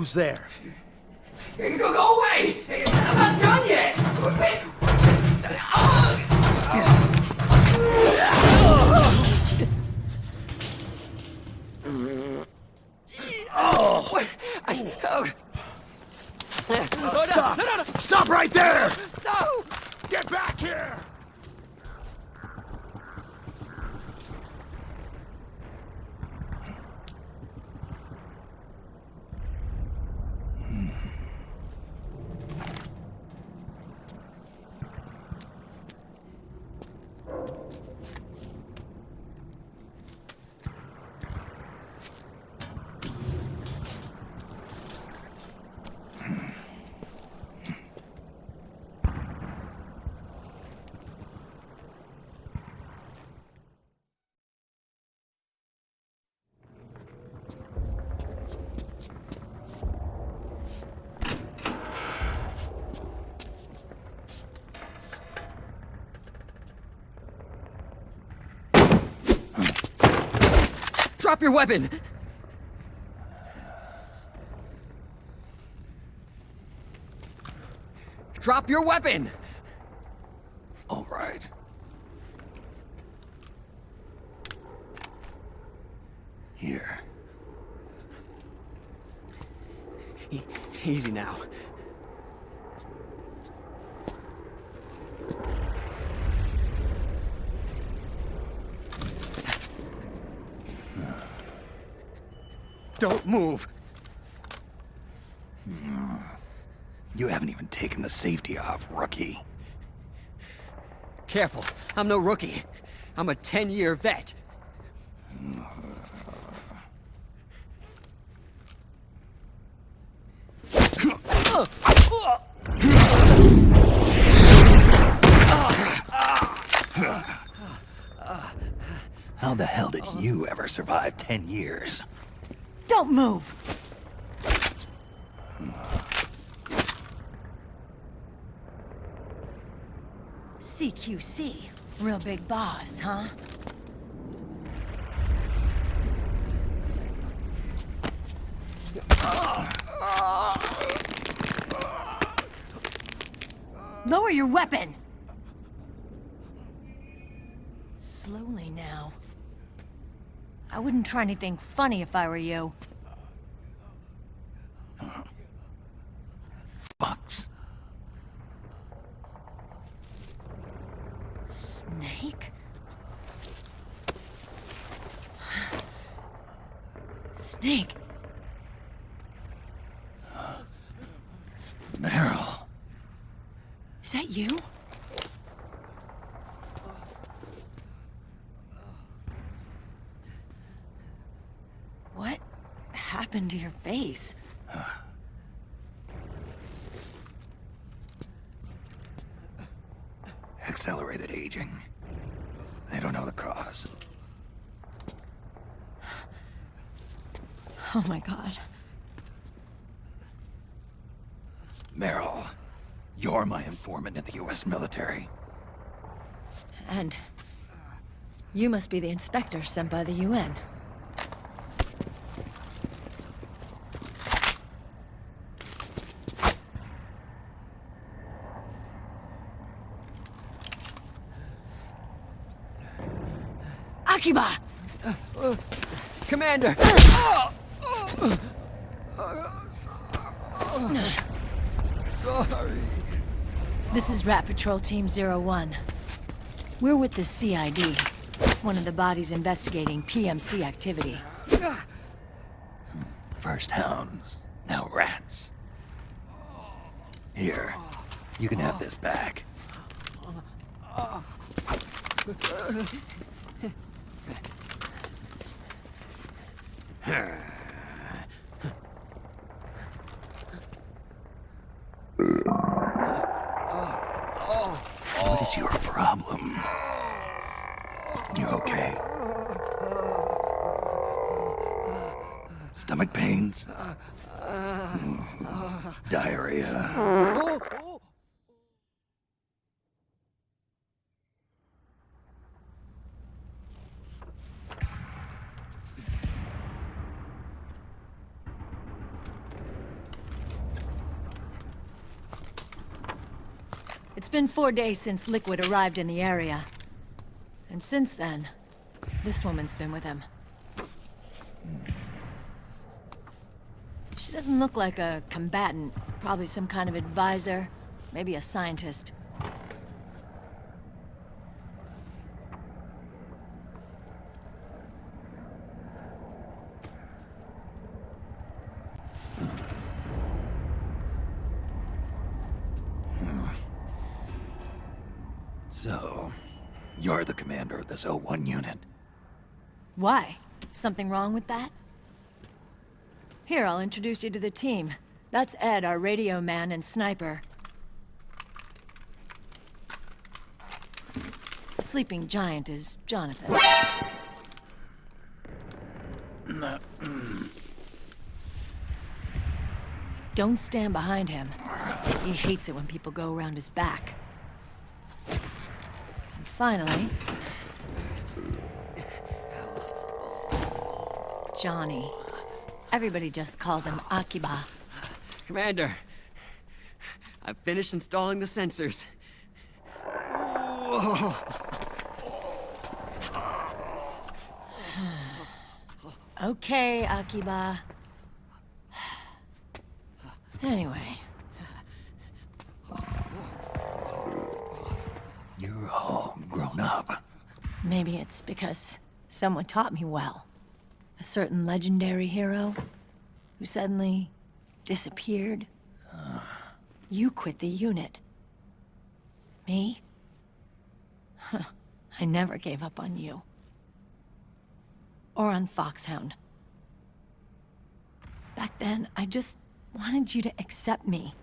who's there. Go away! I'm not done yet! Stop! No. Stop right there! No! Get back here! Drop your weapon! Drop your weapon! All right. Here. Easy now. Don't move! You haven't even taken the safety off, rookie. Careful, I'm no rookie. I'm a 10-year vet. How the hell did you ever survive 10 years? Don't move! CQC. Real big boss, huh? Lower your weapon! Slowly now. I wouldn't try anything funny if I were you. Fucks. Snake? Snake? Meryl. Is that you? What happened to your face? Accelerated aging. They don't know the cause. Oh my god. Meryl, you're my informant in the U.S. military. And you must be the inspector sent by the UN. Akiba! Commander! Sorry. This is Rat Patrol Team 01. We're with the CID, one of the bodies investigating PMC activity. First hounds, now rats. Here, you can have this back. What is your problem? You okay? Stomach pains? Diarrhea? It's been 4 days since Liquid arrived in the area. And since then, this woman's been with him. She doesn't look like a combatant. Probably some kind of advisor, maybe a scientist. So, you're the commander of this O1 unit. Why? Something wrong with that? Here, I'll introduce you to the team. That's Ed, our radio man and sniper. The sleeping giant is Jonathan. Don't stand behind him. He hates it when people go around his back. And finally... Johnny. Everybody just calls him Akiba. Commander, I've finished installing the sensors. Okay, Akiba. Anyway. You're all grown up. Maybe it's because someone taught me well. A certain legendary hero who suddenly disappeared. You quit the unit. Me? I never gave up on you. Or on Foxhound. Back then, I just wanted you to accept me.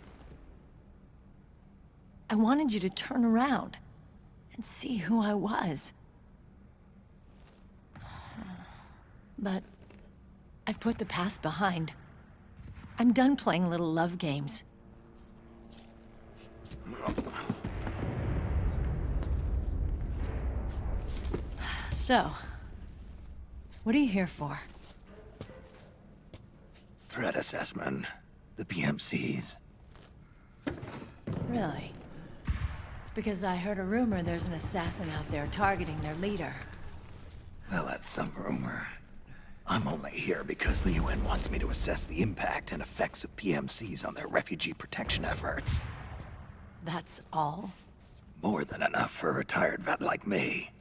I wanted you to turn around and see who I was. But I've put the past behind. I'm done playing little love games. So, what are you here for? Threat assessment. The PMCs. Really? Because I heard a rumor there's an assassin out there targeting their leader. Well, that's some rumor. I'm only here because the UN wants me to assess the impact and effects of PMCs on their refugee protection efforts. That's all? More than enough for a retired vet like me.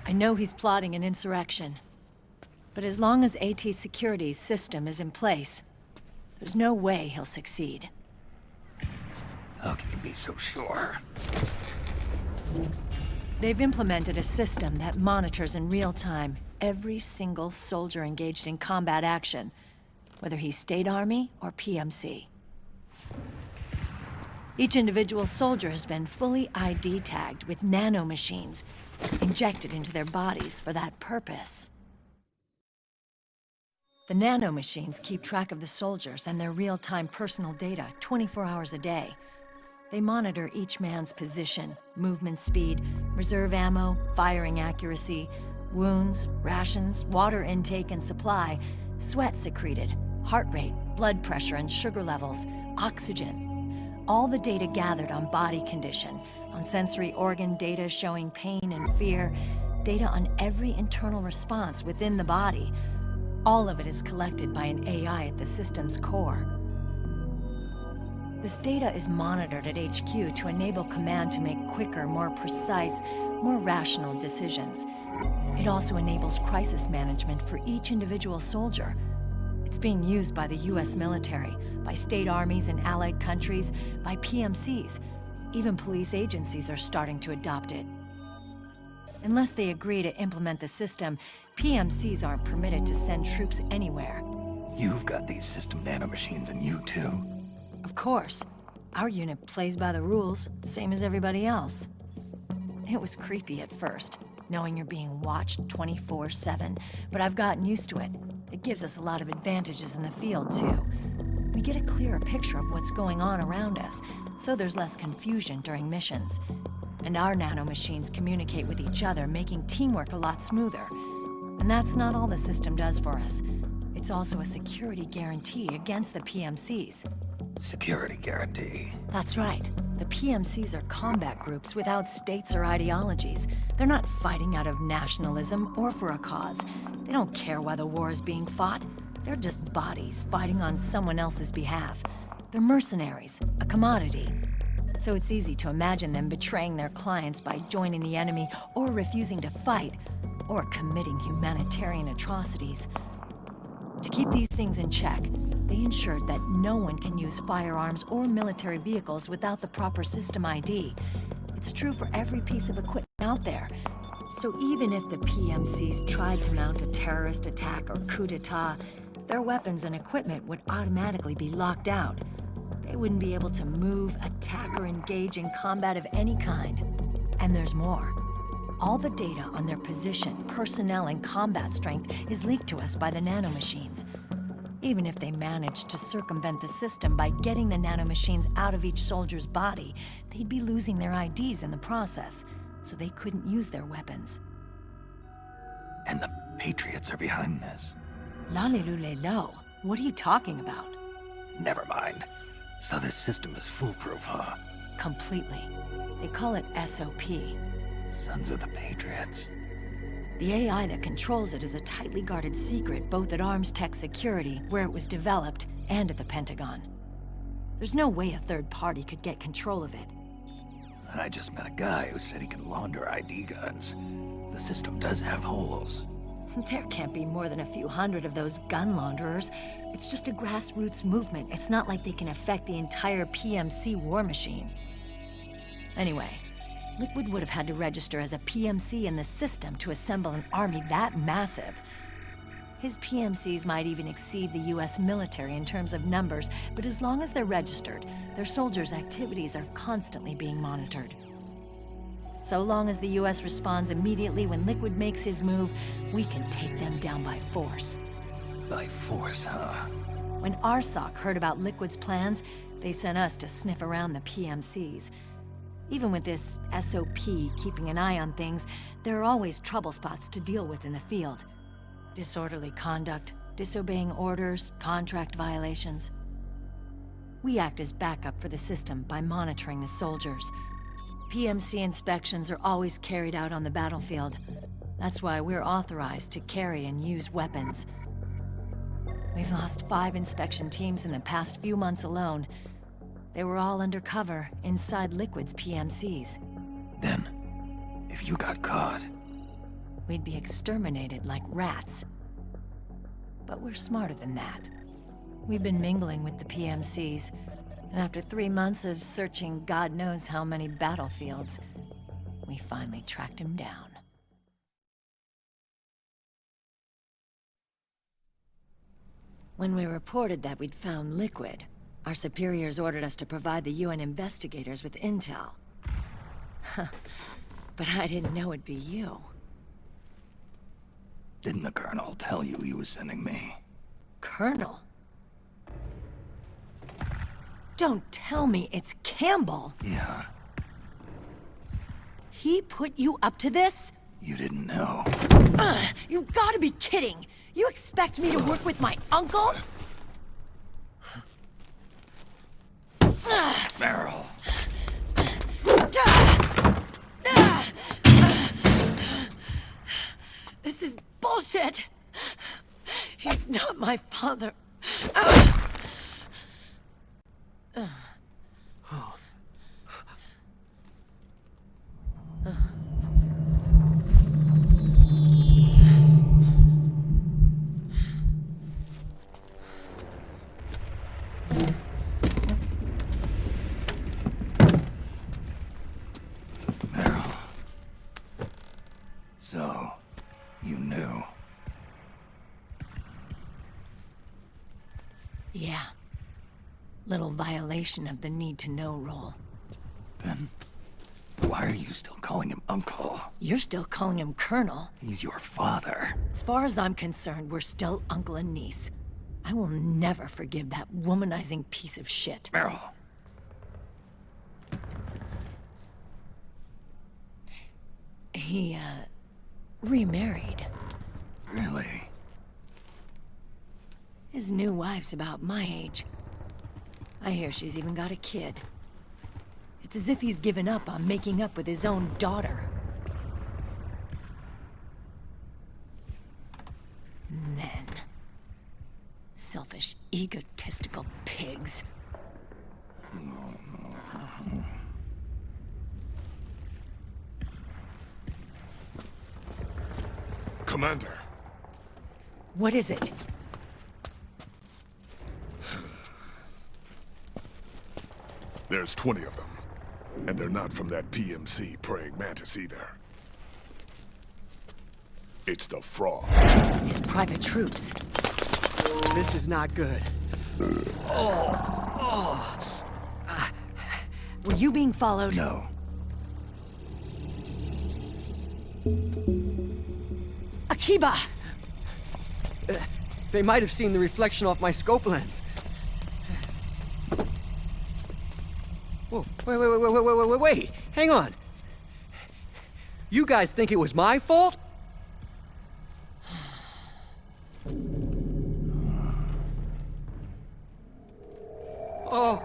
I know he's plotting an insurrection. But as long as AT Security's system is in place, there's no way he'll succeed. How can you be so sure? They've implemented a system that monitors in real time every single soldier engaged in combat action, whether he's State Army or PMC. Each individual soldier has been fully ID tagged with nanomachines injected into their bodies for that purpose. The nanomachines keep track of the soldiers and their real-time personal data 24 hours a day. They monitor each man's position, movement speed, reserve ammo, firing accuracy, wounds, rations, water intake and supply, sweat secreted, heart rate, blood pressure and sugar levels, oxygen. All the data gathered on body condition, on sensory organ data showing pain and fear, data on every internal response within the body. All of it is collected by an AI at the system's core. This data is monitored at HQ to enable command to make quicker, more precise, more rational decisions. It also enables crisis management for each individual soldier. It's being used by the US military, by state armies in allied countries, by PMCs. Even police agencies are starting to adopt it. Unless they agree to implement the system, PMCs aren't permitted to send troops anywhere. You've got these system nanomachines in you too. Of course. Our unit plays by the rules, same as everybody else. It was creepy at first, knowing you're being watched 24/7, but I've gotten used to it. It gives us a lot of advantages in the field, too. We get a clearer picture of what's going on around us, so there's less confusion during missions. And our nanomachines communicate with each other, making teamwork a lot smoother. And that's not all the system does for us. It's also a security guarantee against the PMCs. Security guarantee. That's right. The PMCs are combat groups without states or ideologies. They're not fighting out of nationalism or for a cause. They don't care why the war is being fought. They're just bodies fighting on someone else's behalf. They're mercenaries, a commodity. So it's easy to imagine them betraying their clients by joining the enemy or refusing to fight, or committing humanitarian atrocities. To keep these things in check, they ensured that no one can use firearms or military vehicles without the proper system ID. It's true for every piece of equipment out there. So even if the PMCs tried to mount a terrorist attack or coup d'etat, their weapons and equipment would automatically be locked out. They wouldn't be able to move, attack, or engage in combat of any kind. And there's more. All the data on their position, personnel, and combat strength is leaked to us by the nanomachines. Even if they managed to circumvent the system by getting the nanomachines out of each soldier's body, they'd be losing their IDs in the process, so they couldn't use their weapons. And the Patriots are behind this. Lalilulelo, what are you talking about? Never mind. So this system is foolproof, huh? Completely. They call it SOP. Sons of the Patriots. The AI that controls it is a tightly guarded secret both at Arms Tech Security, where it was developed, and at the Pentagon. There's no way a third party could get control of it. I just met a guy who said he can launder ID guns. The system does have holes. There can't be more than a few hundred of those gun launderers. It's just a grassroots movement. It's not like they can affect the entire PMC war machine. Anyway, Liquid would have had to register as a PMC in the system to assemble an army that massive. His PMCs might even exceed the US military in terms of numbers, but as long as they're registered, their soldiers' activities are constantly being monitored. So long as the US responds immediately when Liquid makes his move, we can take them down by force. By force, huh? When RSOC heard about Liquid's plans, they sent us to sniff around the PMCs. Even with this SOP keeping an eye on things, there are always trouble spots to deal with in the field. Disorderly conduct, disobeying orders, contract violations. We act as backup for the system by monitoring the soldiers. PMC inspections are always carried out on the battlefield. That's why we're authorized to carry and use weapons. We've lost 5 inspection teams in the past few months alone. They were all undercover inside Liquid's PMCs. Then, if you got caught... We'd be exterminated like rats. But we're smarter than that. We've been mingling with the PMCs, and after 3 months of searching God knows how many battlefields, we finally tracked him down. When we reported that we'd found Liquid, our superiors ordered us to provide the UN investigators with intel. But I didn't know it'd be you. Didn't the Colonel tell you he was sending me? Colonel? Don't tell me it's Campbell! Yeah, He put you up to this? you didn't know. You gotta be kidding! You expect me to work with my uncle? Meryl! This is bullshit! He's not my father. Meryl. So, you knew. Yeah. Little violation of the need-to-know rule. Then, why are you still calling him Uncle? You're still calling him Colonel. He's your father. As far as I'm concerned, we're still uncle and niece. I will never forgive that womanizing piece of shit. Meryl. He, remarried. Really? His new wife's about my age. I hear she's even got a kid. It's as if he's given up on making up with his own daughter. Men. Selfish, egotistical pigs. Commander. What is it? There's 20 of them. And they're not from that PMC praying mantis either. It's the frog. His private troops. This is not good. Were you being followed? No. Akiba! They might have seen the reflection off my scope lens. Whoa, wait. Hang on. You guys think it was my fault? Oh,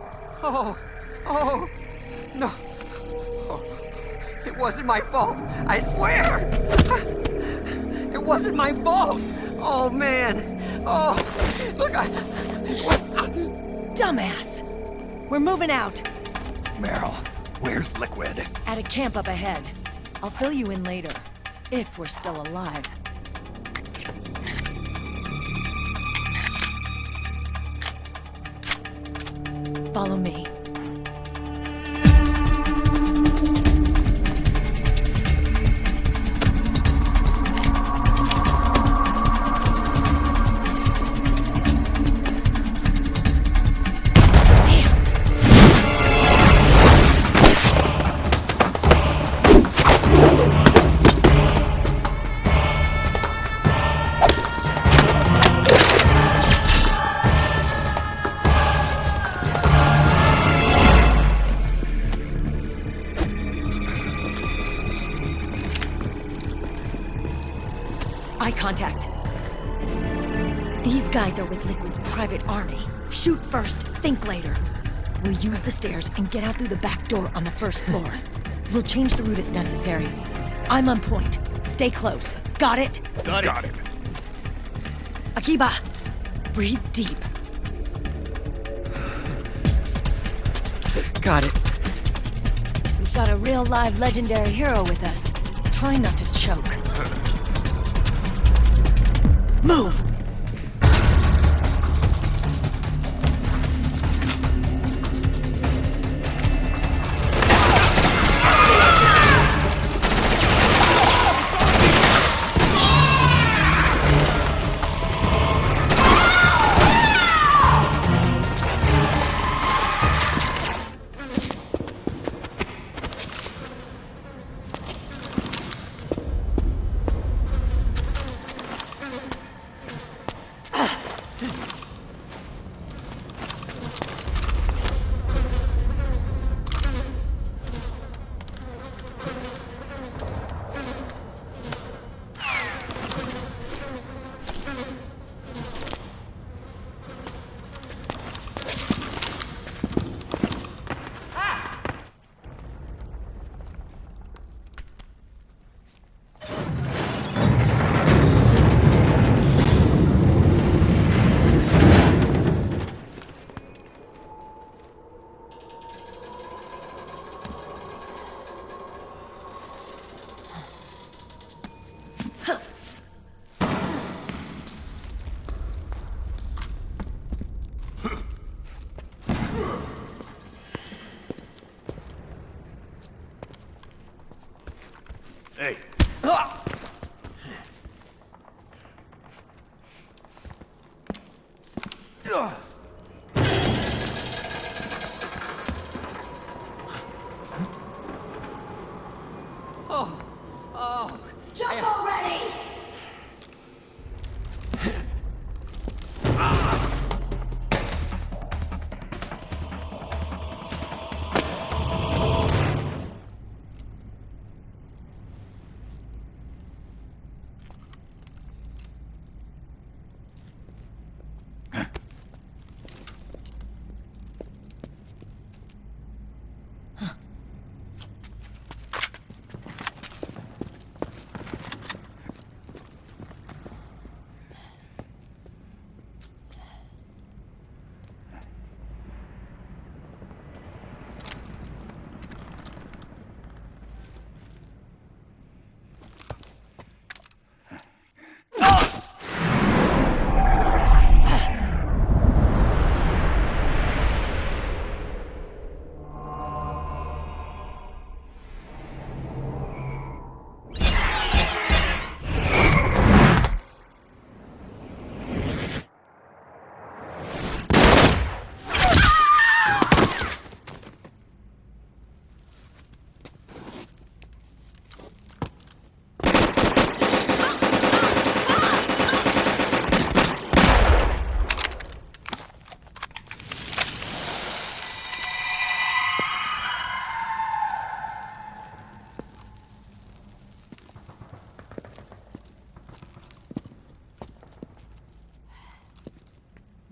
no. Oh, it wasn't my fault, I swear! It wasn't my fault! Oh, man! Oh, look, Dumbass! We're moving out. Meryl, where's Liquid? At a camp up ahead. I'll fill you in later. If we're still alive. Follow me. Eye contact. These guys are with Liquid's private army. Shoot first, think later. We'll use the stairs and get out through the back door on the first floor. We'll change the route as necessary. I'm on point. Stay close. Got it? Got it. Akiba, breathe deep. got it. We've got a real live legendary hero with us. Try not to choke. Move! Hey. Jump already!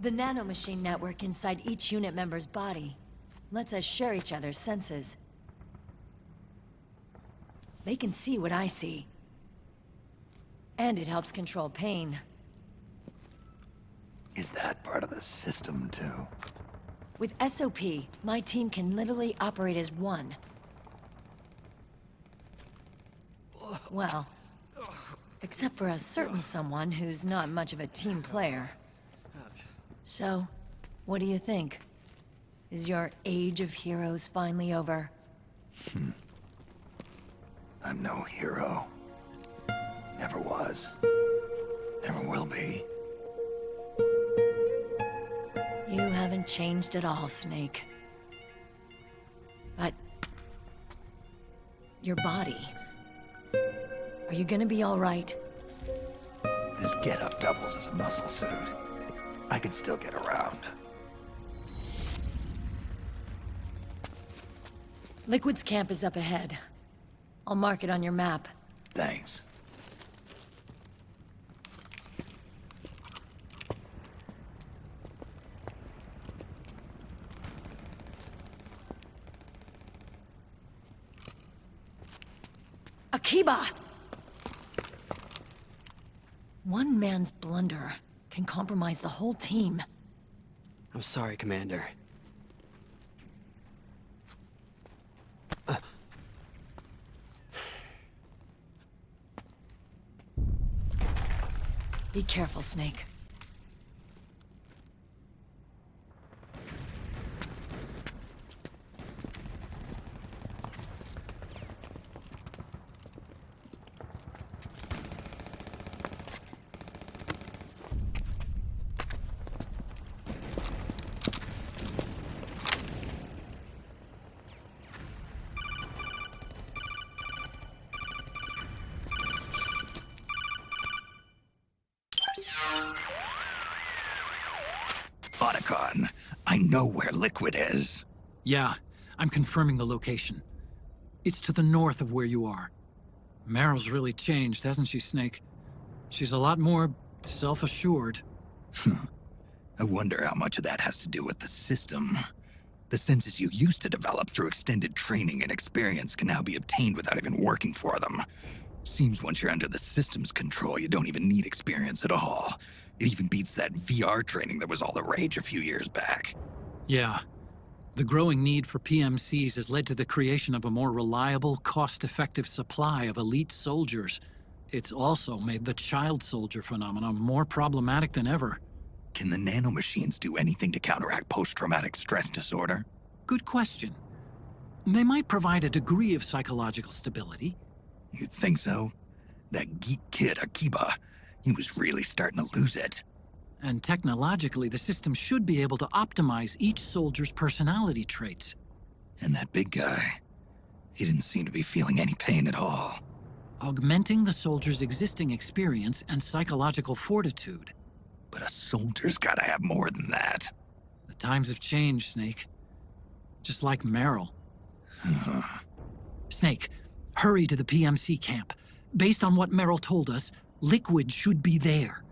The nanomachine network inside each unit member's body lets us share each other's senses. They can see what I see. And it helps control pain. Is that part of the system, too? With SOP, my team can literally operate as one. Well, except for a certain someone who's not much of a team player. So, what do you think? Is your age of heroes finally over? I'm no hero. Never was. Never will be. You haven't changed at all, Snake. But... your body... are you gonna be all right? This getup doubles as a muscle suit. I can still get around. Liquid's camp is up ahead. I'll mark it on your map. Thanks. Akiba! One man's blunder can compromise the whole team. I'm sorry, Commander. Be careful, Snake. Otacon, I know where Liquid is. Yeah, I'm confirming the location. It's to the north of where you are. Meryl's really changed, hasn't she, Snake? She's a lot more self-assured. I wonder how much of that has to do with the system. The senses you used to develop through extended training and experience can now be obtained without even working for them. Seems once you're under the system's control, you don't even need experience at all. It even beats that VR training that was all the rage a few years back. Yeah. The growing need for PMCs has led to the creation of a more reliable, cost-effective supply of elite soldiers. It's also made the child soldier phenomenon more problematic than ever. Can the nanomachines do anything to counteract post-traumatic stress disorder? Good question. They might provide a degree of psychological stability. You'd think so? That geek kid, Akiba, he was really starting to lose it. And technologically, the system should be able to optimize each soldier's personality traits. And that big guy, he didn't seem to be feeling any pain at all. Augmenting the soldier's existing experience and psychological fortitude. But a soldier's gotta have more than that. The times have changed, Snake. Just like Meryl. Snake, hurry to the PMC camp. Based on what Meryl told us, Liquid should be there.